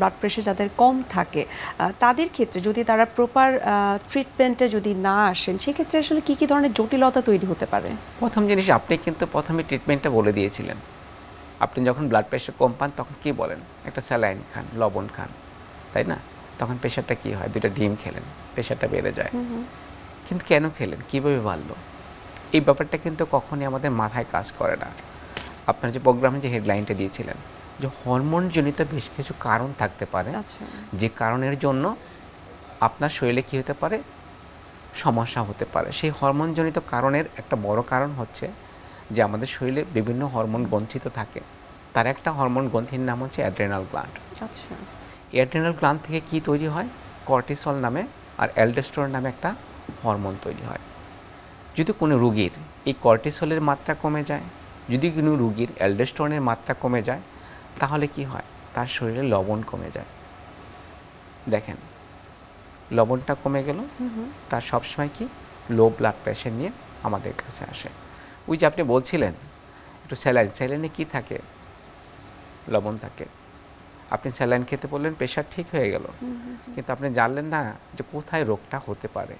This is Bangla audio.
ব্লাড প্রেশার যাদের কম থাকে তাদের ক্ষেত্রে যদি তারা প্রপার ট্রিটমেন্টে যদি না আসেন সেক্ষেত্রে আসলে কি কি ধরনের জটিলতা তৈরি হতে পারে? প্রথম জিনিস আপনি কিন্তু প্রথমে ট্রিটমেন্টটা বলে দিয়েছিলেন। আপনি যখন ব্লাড প্রেশার কম পান তখন কি বলেন? একটা স্যালাইন খান, লবণ খান, তাই না? তখন প্রেশারটা কি হয়? 2টা ডিম খেলেন, প্রেশারটা বেড়ে যায়। কিন্তু কেন খেলেন? কীভাবে বাড়লো? এই ব্যাপারটা কিন্তু কখনই আমাদের মাথায় কাজ করে না। আপনার যে প্রোগ্রামে যে হেডলাইনটা দিয়েছিলেন যে হরমোনজনিত বেশ কিছু কারণ থাকতে পারে, যে কারণের জন্য আপনার শরীরে কী হতে পারে? সমস্যা হতে পারে। সেই হরমোনজনিত কারণের একটা বড় কারণ হচ্ছে যে আমাদের শরীরে বিভিন্ন হরমোন গ্রন্থিত থাকে। তার একটা হরমোন গ্রন্থির নাম হচ্ছে অ্যাড্রেনাল গ্ল্যান্ড। আচ্ছা। এই অ্যাড্রেনাল গ্ল্যান্ড থেকে কি তৈরি হয়? কর্টিসল নামে আর অ্যালডোস্টেরন নামে একটা হরমোন তৈরি হয়। যদি কোনো রোগীর এই কর্টিসলের মাত্রা কমে যায়, যদি কোনো রোগীর অ্যালডোস্টেরনের মাত্রা কমে যায়, তাহলে কি হয়? তার শরীরে লবণ কমে যায়। দেখেন, লবণটা কমে গেল, তার সবসময় কি লো ব্লাড প্রেশার নিয়ে আমাদের কাছে আসে। ওই যে আপনি বলছিলেন একটু স্যালাইন, স্যালাইনে কী থাকে? লবণ থাকে। আপনি স্যালাইন খেতে বললেন, প্রেশার ঠিক হয়ে গেল, কিন্তু আপনি জানলেন না যে কোথায় রোগটা হতে পারে।